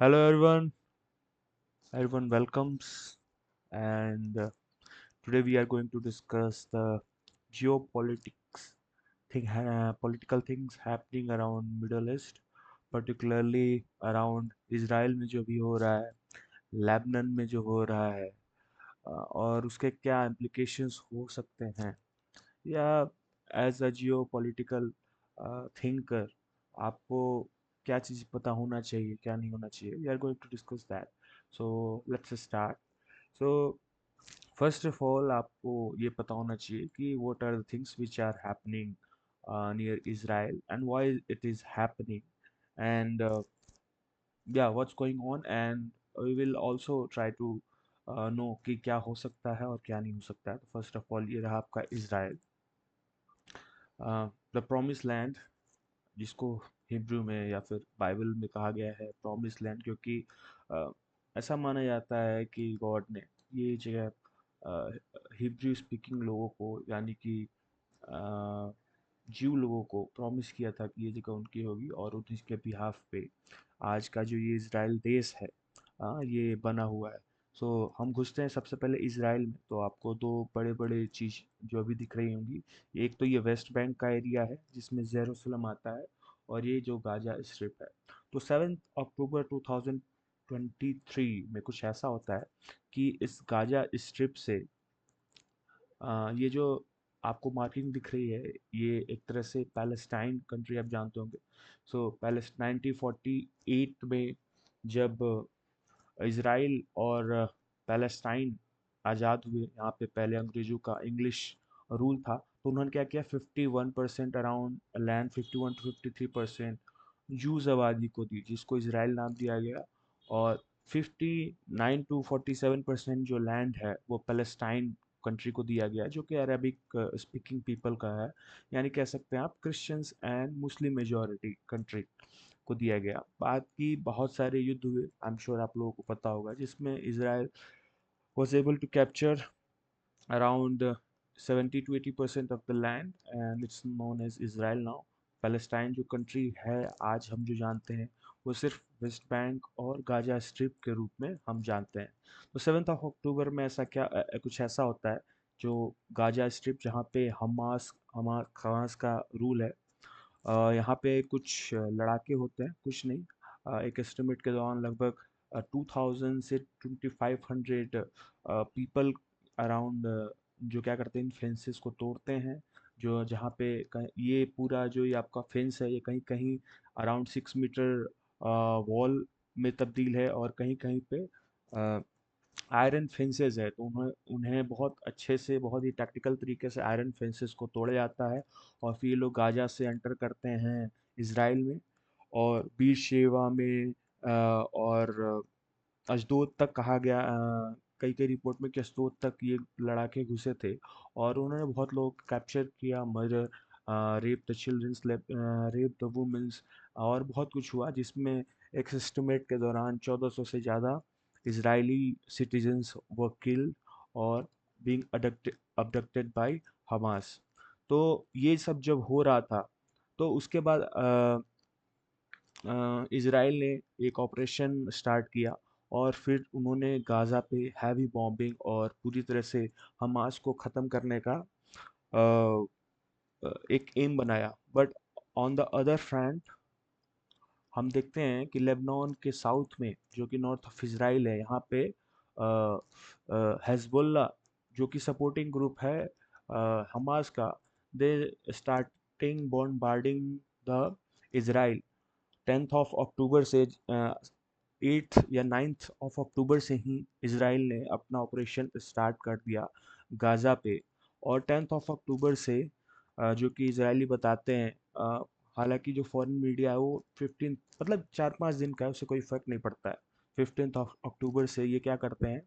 Hello everyone welcomes, and today we are going to discuss the geopolitics political things happening around Middle East, particularly around Israel में जो भी हो रहा है, Lebanon में जो हो रहा है, और उसके क्या implications हो सकते हैं, या as a geopolitical thinker आपको क्या चीज़ पता होना चाहिए, क्या नहीं होना चाहिए। We are going to discuss that. So let's start. So first of all आपको ये पता होना चाहिए कि what are the things which are happening near Israel and why it is happening, and yeah, what's going on, and we will also try to know कि क्या हो सकता है और क्या नहीं हो सकता है। तो फर्स्ट ऑफ ऑल ये रहा आपका इसराइल, द प्रॉमिस लैंड, जिसको हिब्रू में या फिर बाइबल में कहा गया है प्रॉमिस लैंड, क्योंकि अ, ऐसा माना जाता है कि गॉड ने ये जगह हिब्रू स्पीकिंग लोगों को, यानी कि जीव लोगों को प्रॉमिस किया था कि ये जगह उनकी होगी, और उनके बिहाफ पे आज का जो ये इज़राइल देश है, ये बना हुआ है। सो हम घुसते हैं सबसे पहले इज़राइल में। तो आपको दो बड़े बड़े चीज़ जो अभी दिख रही होंगी, एक तो ये वेस्ट बैंक का एरिया है जिसमें जेरूसलम आता है, और ये जो गाजा स्ट्रिप है। तो 7 अक्टूबर 2023 में कुछ ऐसा होता है कि इस गाजा स्ट्रिप से ये जो आपको मार्किंग दिख रही है, ये एक तरह से पैलेस्टाइन कंट्री, आप जानते होंगे। सो पैलेस 1948 में जब इज़राइल और पैलेस्टाइन आज़ाद हुए, यहाँ पे पहले अंग्रेज़ों का इंग्लिश रूल था, तो उन्होंने क्या किया, 51% अराउंड लैंड, 51 to 53% जूज आबादी को दी, जिसको इज़राइल नाम दिया गया। और 59 to 47% जो लैंड है वो पैलेस्टाइन कंट्री को दिया गया, जो कि अरबिक स्पीकिंग पीपल का है, यानी कह सकते हैं आप Christians and Muslim majority country को दिया गया। बाद की बहुत सारे युद्ध हुए, आई एम श्योर आप लोगों को पता होगा, जिसमें Israel was able to capture around 70 to 80% of the land, and it's known as Israel now. Palestine जो कंट्री है आज हम जो जानते हैं, वो सिर्फ वेस्ट बैंक और गाजा स्ट्रिप के रूप में हम जानते हैं। तो 7 अक्टूबर में ऐसा क्या कुछ ऐसा होता है, जो गाजा स्ट्रिप, जहाँ पे हमास का रूल है, यहाँ पे कुछ लड़ाके होते हैं, कुछ नहीं, एक एस्टिमेट के दौरान लगभग 2000 से 2500 पीपल अराउंड, जो क्या करते हैं, इन फेंसेस को तोड़ते हैं। जो जहाँ पे ये पूरा जो ये आपका फेंस है, ये कहीं कहीं अराउंड 6 मीटर वॉल में तब्दील है, और कहीं कहीं पे आयरन फेंसेस है। तो उन्हें उन्हें बहुत अच्छे से, बहुत ही टैक्टिकल तरीके से आयरन फेंसेस को तोड़ा जाता है, और फिर ये लोग गाजा से एंटर करते हैं इसराइल में, और बीर शेवा में और अशदोद तक कहा गया, कई कई रिपोर्ट में कि अशदोद तक ये लड़ाके घुसे थे, और उन्होंने बहुत लोग कैप्चर किया, murder, rape the childrens, rape the womens, और बहुत कुछ हुआ, जिसमें एक एस्टिमेट के दौरान 1400 से ज़्यादा इजरायली सिटीजन्स वर किल्ड और बीइंग अबडक्टेड बाय हमास। तो ये सब जब हो रहा था, तो उसके बाद इज़राइल ने एक ऑपरेशन स्टार्ट किया, और फिर उन्होंने गाज़ा पे हैवी बॉम्बिंग और पूरी तरह से हमास को ख़त्म करने का एक एम बनाया। But on the other front हम देखते हैं कि लेबनान के साउथ में, जो कि नॉर्थ ऑफ इज़राइल है, यहाँ पे हेज़बोल्ला, जो कि सपोर्टिंग ग्रुप है हमास का, दे स्टार्टिंग बॉम्बार्डिंग द इज़राइल 10 अक्टूबर से। 8 या 9 अक्टूबर से ही इसराइल ने अपना ऑपरेशन स्टार्ट कर दिया गाज़ा पे। और 10 अक्टूबर से जो कि इजरायली बताते हैं, हालांकि जो फॉरेन मीडिया है वो 15, मतलब 4-5 दिन का है, उससे कोई फर्क नहीं पड़ता है। 15 अक्टूबर से ये क्या करते हैं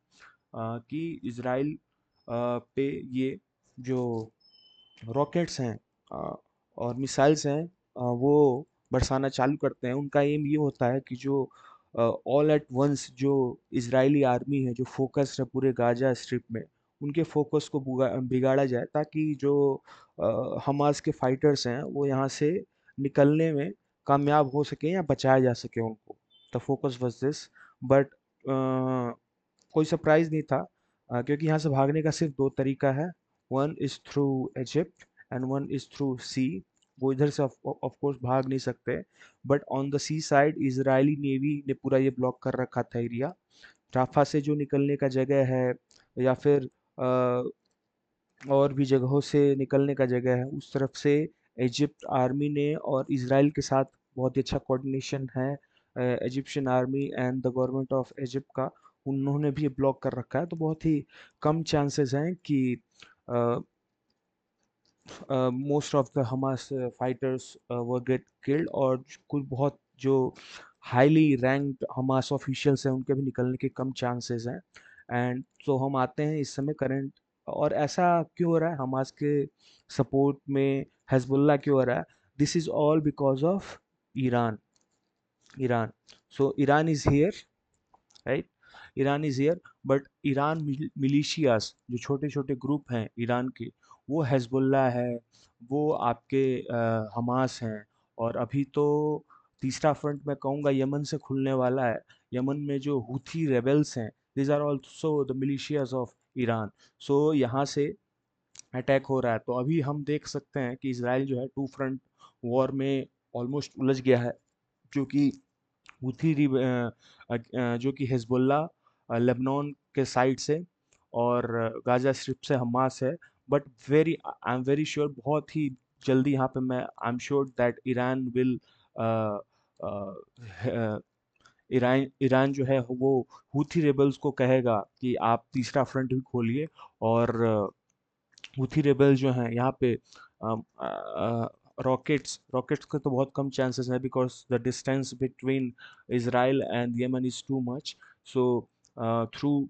कि इसराइल पे ये जो रॉकेट्स हैं और मिसाइल्स हैं, वो बरसाना चालू करते हैं। उनका एम ये होता है कि जो ऑल एट वंस जो इजरायली आर्मी है, जो फोकस है पूरे गाजा स्ट्रिप में, उनके फोकस को बिगाड़ा जाए, ताकि जो हमास के फाइटर्स हैं वो यहाँ से निकलने में कामयाब हो सके या बचाया जा सके उनको। The focus was this, but कोई सरप्राइज नहीं था, क्योंकि यहाँ से भागने का सिर्फ दो तरीका है। One is through Egypt and one is through sea. वो इधर से ऑफ कोर्स भाग नहीं सकते, but on the sea side Israeli navy ने पूरा ये ब्लॉक कर रखा था एरिया। राफा से जो निकलने का जगह है, या फिर और भी जगहों से निकलने का जगह है, उस तरफ से इजिप्ट आर्मी ने और इजराइल के साथ बहुत ही अच्छा कोऑर्डिनेशन है Egyptian army and the government of Egypt का। उन्होंने भी ब्लॉक कर रखा है, तो बहुत ही कम चांसेस हैं कि most of the Hamas fighters वो गेट किल्ड, और कुछ बहुत जो हाईली रैंक्ड हमास ऑफिशियल्स हैं उनके भी निकलने के कम चांसेस हैं। एंड तो हम आते हैं इस समय करंट, और ऐसा क्यों हो रहा है हमास के सपोर्ट में हिजबुल्लाह क्यों हो रहा है? This is all because of Iran. Iran, so Iran is here, right? Iran is here, but Iran militias जो छोटे छोटे ग्रुप हैं ईरान के, वो हिजबुल्लाह है, वो आपके हमास हैं। और अभी तो तीसरा फ्रंट मैं कहूँगा यमन से खुलने वाला है। यमन में जो हुथी रेबल्स हैं, these are also the militias of Iran. So यहाँ से अटैक हो रहा है। तो अभी हम देख सकते हैं कि इसराइल जो है टू फ्रंट वॉर में ऑलमोस्ट उलझ गया है, जो कि हुथी जो कि हिजबुल्लाह लेबनान के साइड से, और गाजा स्ट्रिप से हमास है। But very I am very sure, बहुत ही जल्दी यहाँ पे मैं I am sure that Iran will Iran Iran जो है वो हुथी रेबल्स को कहेगा कि आप तीसरा फ्रंट भी खोलिए। और हुथी रेबल जो हैं यहाँ पे रॉकेट्स रॉकेट्स के तो बहुत कम चांसेस हैं, because the distance between Israel and Yemen is too much. So through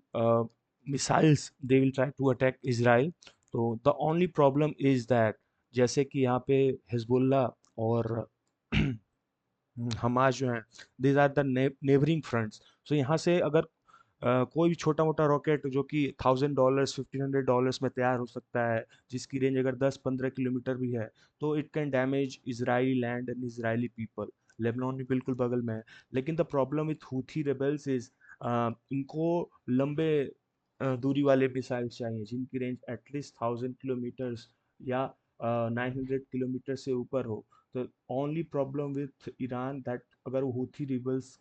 missiles they will try to attack Israel. तो the only problem is that, जैसे कि यहाँ पे हिजबुल्ला और हमास जो हैं, these are the neighbouring fronts. So यहाँ से अगर कोई भी छोटा मोटा रॉकेट जो कि $1000 $1500 में तैयार हो सकता है, जिसकी रेंज अगर 10-15 किलोमीटर भी है, तो it can damage Israeli land and Israeli people. Lebanon भी बिल्कुल बगल में है। लेकिन the problem with Houthi rebels is, इनको लंबे दूरी वाले मिसाइल चाहिए जिनकी रेंज एटलीस्ट 1000 किलोमीटर्स या 900 किलोमीटर से ऊपर हो। तो only problem with Iran that अगर वो हूथी रिबल्स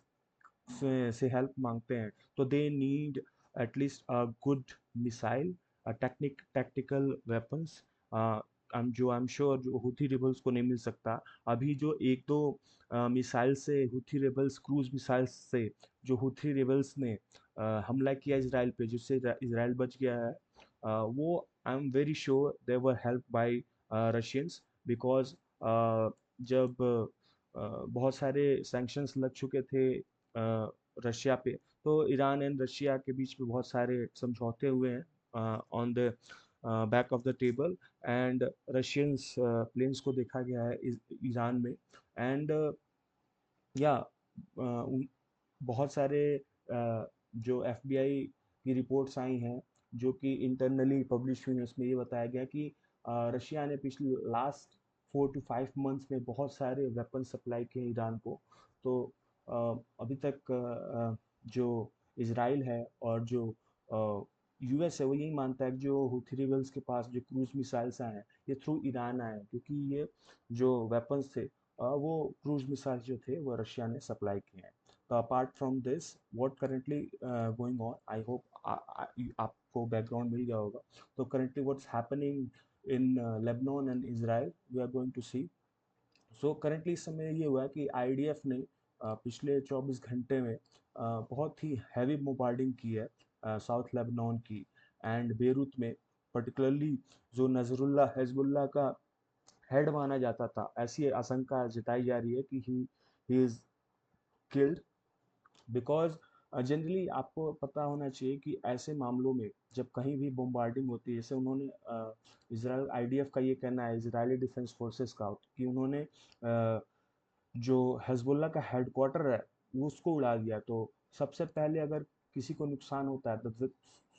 से हेल्प मांगते हैं, तो they need at least a good missile, tactical weapons, जो आई एम श्योर जो हुथी रिबल्स को नहीं मिल सकता। अभी जो एक दो मिसाइल से हुथी रिबल्स, क्रूज मिसाइल से जो हुथी रिबल्स ने हमला किया इसराइल पे, जिससे इसराइल बच गया है, वो I am very sure they were help by Russians. Because जब बहुत सारे सैंक्शंस लग चुके थे रशिया पे, तो ईरान एंड रशिया के बीच में बहुत सारे समझौते हुए हैं on the back of the table. And Russians planes को देखा गया है ईरान में। एंड या बहुत सारे जो एफबीआई की रिपोर्ट्स आई हैं, जो कि इंटरनली पब्लिश हुई हैं, उसमें ये बताया गया कि रशिया ने पिछले लास्ट 4 to 5 मंथ्स में बहुत सारे वेपन सप्लाई किए ईरान को। तो अभी तक जो इसराइल है और जो यूएस है, वो यही मानता है कि जो हुथी रिबल्स के पास जो क्रूज मिसाइल्स आए हैं, ये थ्रू ईरान आए हैं, क्योंकि ये जो वेपन्स थे वो क्रूज मिसाइल जो थे वो रशिया ने सप्लाई किए हैं। तो apart from this what currently going on, I hope आपको बैकग्राउंड मिल गया होगा। तो currently what's happening in Lebanon and Israel, we are going to see. So currently इस समय ये हुआ है कि आईडीएफ ने पिछले 24 घंटे में बहुत ही हैवी बोmbarding की है साउथ लेबनान की एंड बेरूत में। पर्टिकुलरली जो नजरुल्ला हिजबुल्लाह का हेड माना जाता था, ऐसी आशंका जताई जा रही है कि he is killed. Because generally आपको पता होना चाहिए कि ऐसे मामलों में जब कहीं भी बोmbarding होती है, जैसे उन्होंने इसराइल आईडीएफ का ये कहना है, इजरायली डिफेंस फोर्सेस का, कि उन्होंने जो हिजबुल्लाह का हेडक्वार्टर है वो उसको उड़ा दिया। तो सबसे पहले अगर किसी को नुकसान होता है,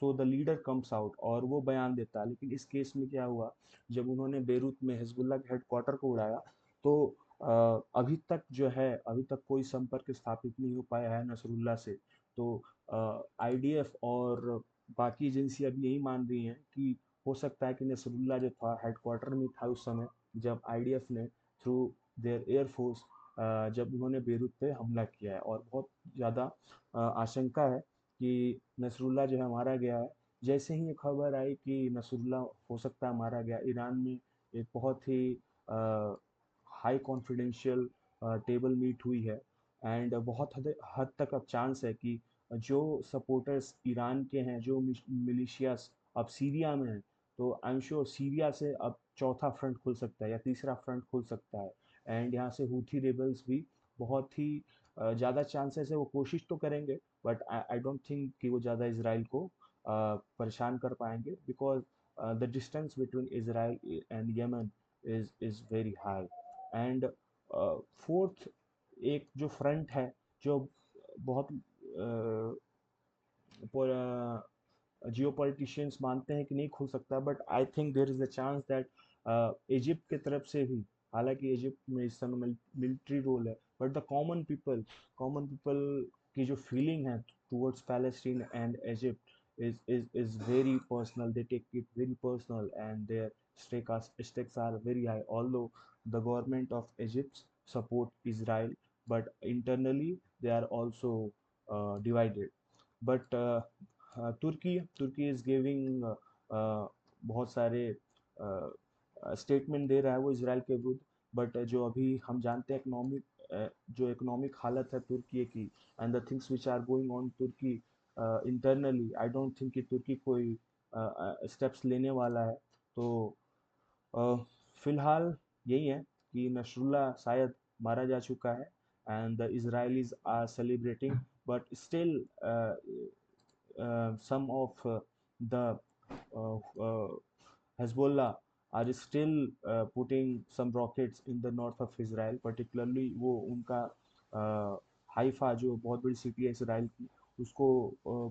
so the leader comes out और वो बयान देता है। लेकिन इस केस में क्या हुआ, जब उन्होंने बेरूत में हिजबुल्लाह के हेडक्वार्टर को उड़ाया, तो अभी तक कोई संपर्क स्थापित नहीं हो पाया है नसरुल्ला से। तो आईडीएफ और बाकी एजेंसियां भी यही मान रही हैं कि हो सकता है कि नसरुल्ला जो था हेडक्वार्टर में था उस समय, जब आईडीएफ ने थ्रू देयर एयरफोर्स जब उन्होंने बेरूत पे हमला किया है। और बहुत ज़्यादा आशंका है कि नसरुल्ला जो है मारा गया है। जैसे ही ये खबर आई कि नसरुल्ला हो सकता है मारा गया, ईरान में एक बहुत ही हाई कॉन्फिडेंशियल टेबल मीट हुई है। एंड बहुत हद तक अब चांस है कि जो सपोर्टर्स ईरान के हैं, जो मिलिशियास अब सीरिया में हैं, तो आई एम श्योर सीरिया से अब चौथा फ्रंट खुल सकता है या तीसरा फ्रंट खुल सकता है। एंड यहाँ से हूथी रेबल्स भी बहुत ही ज़्यादा चांसेस है वो कोशिश तो करेंगे, बट आई डोंट थिंक कि वो ज़्यादा इसराइल को परेशान कर पाएंगे, because the distance between Israel and Yemen is very high. And fourth एक जो फ्रंट है जो बहुत जियो पॉलिटिशियंस मानते हैं कि नहीं खुल सकता, but I think there is a chance that Egypt की तरफ से भी, हालांकि इजिप्ट में इस समय मिलिट्री रोल है, बट द कॉमन पीपल की जो फीलिंग है towards Palestine and Egypt is very personal. They take it very personal, and their stakes are very high. Although the government of Egypt support Israel, but internally they are also divided. But तुर्की is giving बहुत सारे statement दे रहा है वो Israel के विरुद्ध। But जो अभी हम जानते हैं जो इकोनॉमिक हालत है तुर्की की, and the things which are going on तुर्की इंटरनली, आई डोंट थिंक कि तुर्की कोई स्टेप्स लेने वाला है। तो अ, फिलहाल यही है कि नसरुल्ला शायद मारा जा चुका है, and the Israelis are celebrating, but still some of the uh, uh, Hezbollah are still putting some rockets in the north of Israel, particularly वो उनका हाइफा जो बहुत बड़ी सिटी है इसराइल की, उसको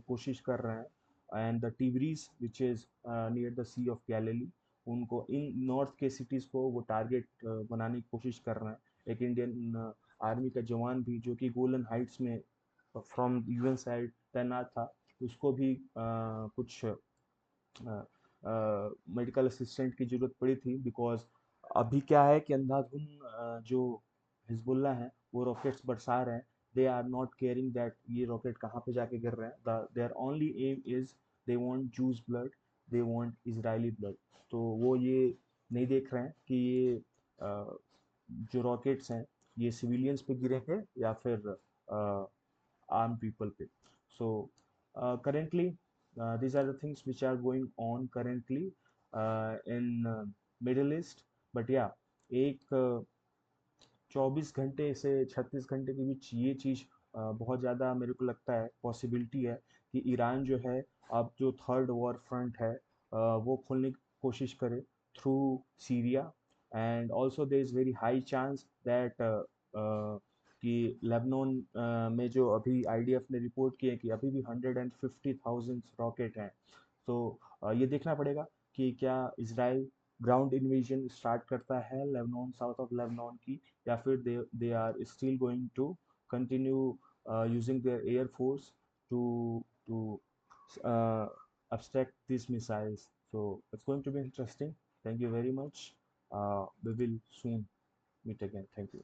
कोशिश कर रहे हैं। And the Tiberias which is near the Sea of Galilee, उनको इन नॉर्थ के सिटीज़ को वो टारगेट बनाने की कोशिश कर रहे हैं। एक इंडियन आर्मी का जवान भी जो कि गोलन हाइट्स में फ्रॉम यूएन साइड तैनात था, उसको भी कुछ मेडिकल असिस्टेंट की ज़रूरत पड़ी थी, बिकॉज अभी क्या है कि अंधाधुन जो हिजबुल्ला हैं वो रॉकेट्स बरसा रहे हैं। They are not caring that ये रॉकेट कहाँ पे जाके गिर रहे हैं। Their only aim is they want Jews blood, they want Israeli blood. तो वो ये नहीं देख रहे हैं कि ये जो रॉकेट्स हैं ये सिविलियंस पे गिरे हैं या फिर armed people पे। So currently these are the things which are going on currently in Middle East. But yeah, एक 24 घंटे से 36 घंटे के बीच ये चीज़ बहुत ज़्यादा मेरे को लगता है पॉसिबिलिटी है कि ईरान जो है अब जो थर्ड वॉर फ्रंट है वो खोलने की कोशिश करे through Syria. And also there is very high chance that कि लेबनान में जो अभी आईडीएफ ने रिपोर्ट किया है कि अभी भी 150,000 रॉकेट हैं। तो ये देखना पड़ेगा कि क्या इसराइल ग्राउंड इन्वेजन स्टार्ट करता है लेबनान, साउथ ऑफ लेबनान की, या फिर they are still going to continue using their air force to abstract these missiles. So it's going to be interesting. Thank you very much. We will soon meet again. Thank you.